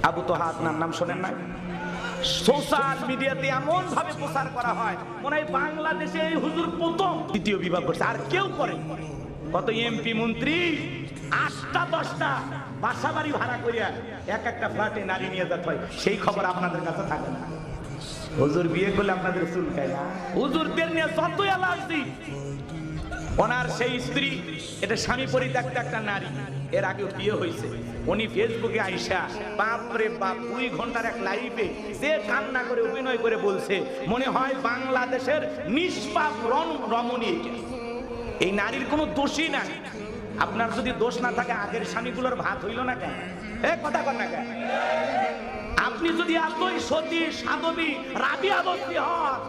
আবু তোহা আপনার নাম শোনেন না? সোশ্যাল মিডিয়াতে এমন ভাবে প্রচার করা হয় মনে হয় বাংলাদেশে এই হুজুর প্রথম দ্বিতীয় বিভাগ করছে, আর কেউ করে। কত এমপি মন্ত্রী 8টা 10টা বাসা বাড়ি ভাড়া করিয়া এক একটা ফ্ল্যাটে নারী নিয়ে যেতে হয়, সেই খবর আপনাদের কাছে থাকে না। হুজুর বিয়ে করলে আপনাদের চুলকায় না? হুজুরদের নিয়ে যতই অ্যালার্জি। ওনার সেই স্ত্রী, এটা স্বামী পরিত্যক্ত একটা নারী, এর আগেও বিয়ে হয়েছে। উনি ফেসবুকে আইসা বাপরে বাপ 2 ঘন্টার এক লাইভে যে কান্না করে অভিনয় করে বলছে মনে হয় বাংলাদেশের নিষ্পাপ রমণী। এই নারীর কোনো দোষই নাই। আপনার যদি দোষ না থাকে আগের স্বামীগুলোর ভাত হইল না কেন? কথা কর না কেন? আপনি যদি এতই সতী সাধবী রাবিয়া বস্তি হন,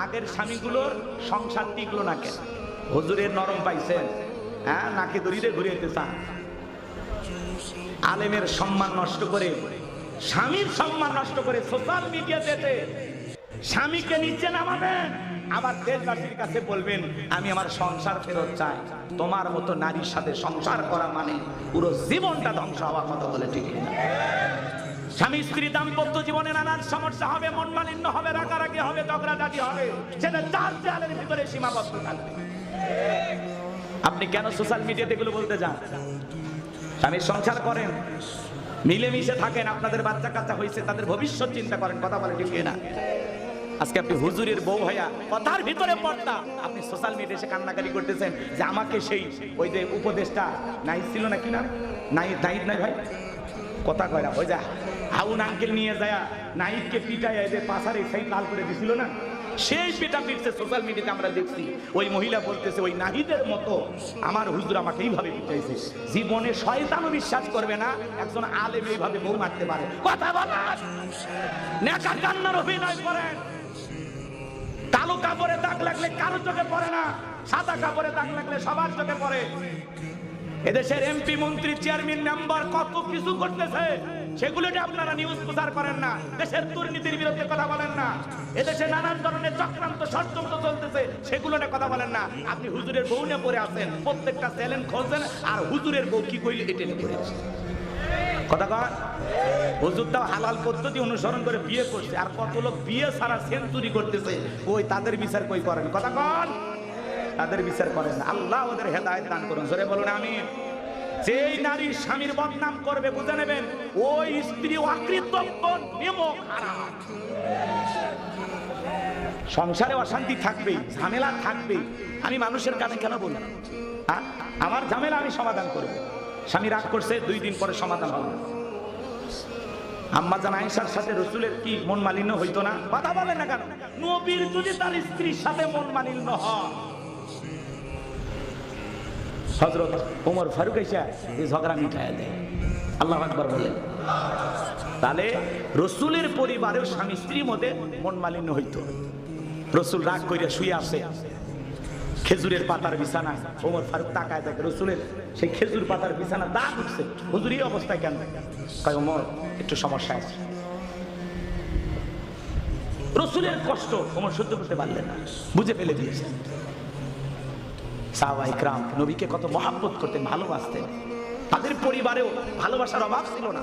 আগের স্বামীগুলোর সংসার টিকলো না কেন? হুজুরের নরম পাইছেন, হ্যাঁ, নাকি দড়িতে ঘুরিয়েতে চান। আলেমের সম্মান নষ্ট করে, স্বামীর সম্মান নষ্ট করে সোশ্যাল মিডিয়াতে স্বামীকে নিচে নামাবেন, আবার দেশবাসীর কাছে বলবেন আমি আমার সংসার ফেরত চাই। তোমার মতো নারীর সাথে সংসার করা মানে পুরো জীবনটা ধ্বংস হওয়ার কথা বলে, ঠিক না? স্বামী স্ত্রী দাম্পত্য জীবনে নানান সমস্যা হবে, মন মালিন্য হবে, রাগারাগি হবে, ঝগড়াঝাটি হবে, সেটা চার দেয়ালের ভিতরে সীমাবদ্ধ থাকবে। আপনি কেন সোশ্যাল মিডিয়াতে এগুলো বলতে যান? স্বামীর সংসার করেন, মিলেমিশে থাকেন, আপনাদের বাচ্চা কাচ্চা হয়েছে, তাদের ভবিষ্যৎ চিন্তা করেন, কথা বলে, ঠিক না? আজকে আপনি হুজুরের বউ হইয়া কথার ভিতরে পড়তা, আপনি সোশ্যাল মিডিয়ায় এসে কান্নাকারি করতেছেন যে আমাকে সেই ওই যে উপদেশটা নাই ছিল না, কি না নাই নাইদ নাই ভাই কথা কয় না, ওই যা হাউন আঙ্কেল নিয়ে যায় নাইদকে পিটায় এদের পাশারে সেই লাল করে দিছিল না, সেই পিটা পিটছে সোশ্যাল মিডিয়াতে আমরা দেখছি। ওই মহিলা বলতেছে ওই নাহিদের মতো আমার হুজুর আমাকে এইভাবে পিটাইছে। জীবনে শয়তানও বিশ্বাস করবে না একজন আলেম এইভাবে বউ মারতে পারে। কথা বলার নেকা কান্নার অভিনয় করেন। কালো কাপড়ে দাগ লাগলে কারো চোখে পড়ে না, সাদা কাপড়ে দাগ লাগলে সবার চোখে পড়ে। এদেশের এমপি মন্ত্রী চেয়ারম্যান মেম্বার কত কিছু করতেছে, সেগুলোকে আপনারা নিউজ প্রচার করেন না। দেশের দুর্নীতির বিরুদ্ধে কথা বলেন না। এদেশে নানান ধরনের চক্রান্ত ষড়যন্ত্র চলতেছে, সেগুলো নিয়ে কথা বলেন না। আপনি হুজুরের বউ নিয়ে পড়ে আছেন, প্রত্যেকটা চ্যালেঞ্জ খোঁজেন, আর হুজুরের বউ কি কইলে এটা নিয়ে পড়েছে। কথা কন, হুজুরটাও হালাল পদ্ধতি অনুসরণ করে বিয়ে করছে, আর কত লোক বিয়ে ছাড়া সেঞ্চুরি করতেছে, ওই তাদের বিচার কই করেন? কথা কন, তাদের বিচার করেন। আল্লাহ ওদের হেদায়েত দান করুন, জোরে বলুন আমিন। যেই নারী স্বামীর বদনাম করবে বুঝে নেবেন ওই স্ত্রী অকৃতজ্ঞ, নিমক হারাম। সংসারে অশান্তি থাকবেই, ঝামেলা থাকবেই। আমি মানুষের কাছে কেন বলি? আমার ঝামেলা আমি সমাধান করব। স্বামী রাগ করছে, 2 দিন পরে সমাধান হবে। আম্মা জান আয়েশার সাথে রাসূলের কি মন মালিন্য হইতো না? কথা বলেন না কেন? নবীর যদি তার স্ত্রীর সাথে মন মালিন্য হয়, হযরত ওমর ফারুক এসে এই ঝগড়া মিটায় দেয়। আল্লাহু আকবার বলেন। তাহলে রাসূলের পরিবারেও স্বামী স্ত্রীর মধ্যে মন মালিন্য হইতো। রাসূল রাগ কইরা শুয়ে আছে খেজুরের পাতার বিছানা, ওমর ফারুক তাকায় দেখে রাসূলের সেই খেজুর পাতার বিছানা দাগ উঠছে। হুজুর এই অবস্থায় কেন? কয় ওমর একটু সমস্যা আছে। রাসূলের কষ্ট ওমর সহ্য করতে পারলেন না, বুঝে ফেলে দিয়েছেন। সাহাবায়ে কিরাম নবীকে কত মহব্বত করতেন, ভালোবাসতেন। তাদের পরিবারেও ভালোবাসার অভাব ছিল না,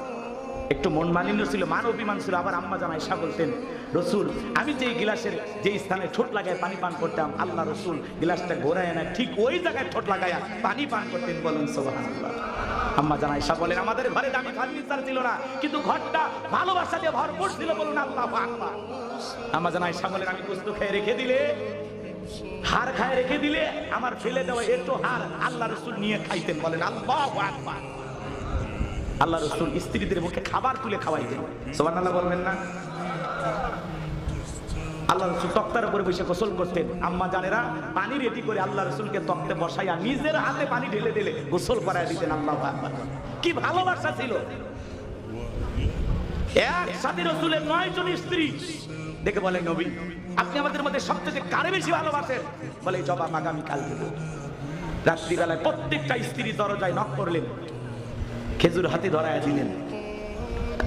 একটু মন মালিন্য ছিল, মান অভিমান ছিল। আবার আম্মা জান আয়েশা বলতেন রাসূল আমি যে গিলাসের যে স্থানে ঠোঁট লাগায় পানি পান করতাম, আল্লাহ রাসূল গিলাসটা ঘোরায় না ঠিক ওই জায়গায় ঠোঁট লাগায়া পানি পান করতেন। বলেন সুবহানাল্লাহ। আম্মা জান আয়েশা বলেন আমাদের ঘরে দামি ফার্নিচার ছিল না, কিন্তু ঘরটা ভালোবাসা দিয়ে ভরপুর ছিল। বলুন আল্লাহু আকবার। আম্মা জান আয়েশা বলেন আমি গোশত খেয়ে রেখে দিলে, হাড় খায় রেখে দিলে, আমার ফেলে দেওয়া একটু হাড় আল্লাহ রাসূল নিয়ে খাইতেন। বলেন আল্লাহু আকবার। আল্লাহ রাসূল স্ত্রীদের মুখে খাবার তুলে খাওয়াইতেন। সুবহানাল্লাহ বলবেন না? আল্লাহ রাসূল তক্তার উপরে বসে গোসল করতেন। আম্মা জানেরা পানি রেডি করে আল্লাহ রাসূলকে তক্তে বসাইয়া নিজের হাতে পানি ঢেলে ঢেলে গোসল করায় দিতেন। আল্লাহু আকবার। কি ভালোবাসা ছিল! একসাথে রাসূলের 9 জন স্ত্রী দেখে বলে নবী আপনি আমাদের মধ্যে সবচেয়ে কারে বেশি ভালোবাসেন? বলে জবাব আগামী কাল দেব। রাত্রিবেলায় প্রত্যেকটা স্ত্রী দরজায় নক করলেন, খেজুর হাতে ধরায় দিলেন,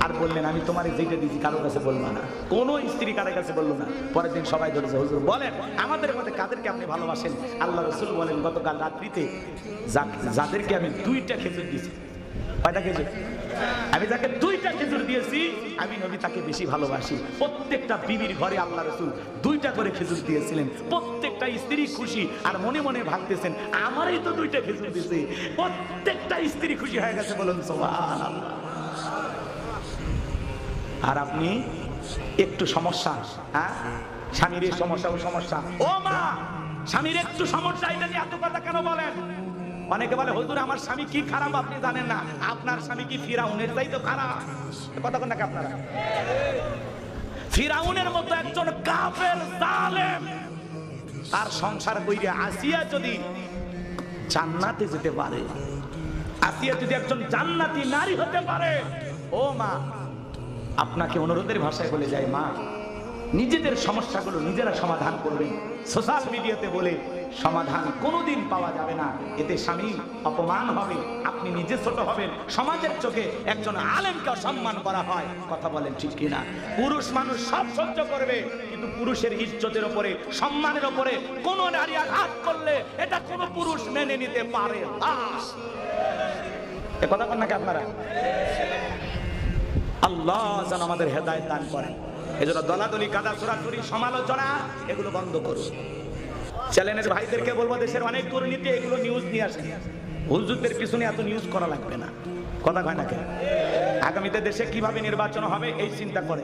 আর বললেন আমি তোমার যেটা দিয়েছি কারোর কাছে বলবা না। কোন স্ত্রী কারোর কাছে বললো না। পরের দিন সবাই ধরেছে হুজুর বলেন আমাদের মধ্যে কাদেরকে আপনি ভালোবাসেন? আল্লাহ রাসূল বলেন গতকাল রাত্রিতে যাদেরকে আমি 2টা খেজুর দিয়েছি। কয়টা খেজুর? আমি যাকে দুইটা খেজুর দিয়েছি আমি নবী তাকে বেশি ভালোবাসি। প্রত্যেকটা বিবির ঘরে আল্লাহ রাসূল দুইটা করে খেজুর দিয়েছিলেন। প্রত্যেকটা স্ত্রী খুশি আর মনে মনে ভাবতেছেন আমারই তো দুইটা খেজুর দিয়েছে। প্রত্যেকটা স্ত্রী খুশি হয়ে গেছে, বলুন সুবহানাল্লাহ। আর আপনি একটু সমস্যা, হ্যাঁ স্বামীর এই সমস্যা ও সমস্যা, ও মা স্বামীর একটু সমস্যা, এটা নিয়ে এত কথা কেন বলেন? অনেকে বলে হুজুর আমার স্বামী কি খারাপ আপনি জানেন না। আপনার স্বামী কি ফিরাউনের চাইতে খারাপ? কথা কোন নাকি আপনারা? ফিরাউনের মতো একজন কাফের জালেম তার সংসার কইরে আসিয়া যদি জান্নাতে যেতে পারে, আসিয়া যদি একজন জান্নাতি নারী হতে পারে, ও মা আপনাকে অনুরোধের ভাষায় বলে যায়, মা নিজেদের সমস্যাগুলো নিজেরা সমাধান করবেন। সোশ্যাল মিডিয়াতে বলে সমাধান কোনোদিন পাওয়া যাবে না। এতে স্বামী অপমান হবে, আপনি নিজে ছোট হবেন, সমাজের চোখে একজন আলেমকে অসম্মান করা হয়। কথা বলেন ঠিক কিনা? পুরুষ মানুষ সব সহ্য করবে, কিন্তু পুরুষের ইজ্জতের উপরে, সম্মানের উপরে কোন নারী আঘাত করলে এটা কোন পুরুষ মেনে নিতে পারে না। এ কথা বলেন নাকি আপনারা? আল্লাহ যেন আমাদের হেদায়েত দান করেন। এজন্য দলাদলি, কাদা ছোড়াছুড়ি, সমালোচনা এগুলো বন্ধ করুন। চ্যানেলের ভাইদেরকে বলবো দেশের অনেক দুর্নীতি, এগুলো নিউজ নিয়ে আসেন। হুজুরদের পিছনে এত নিউজ করা লাগবে না। কথা কয় না কেন? আগামীতে দেশে কিভাবে নির্বাচন হবে এই চিন্তা করে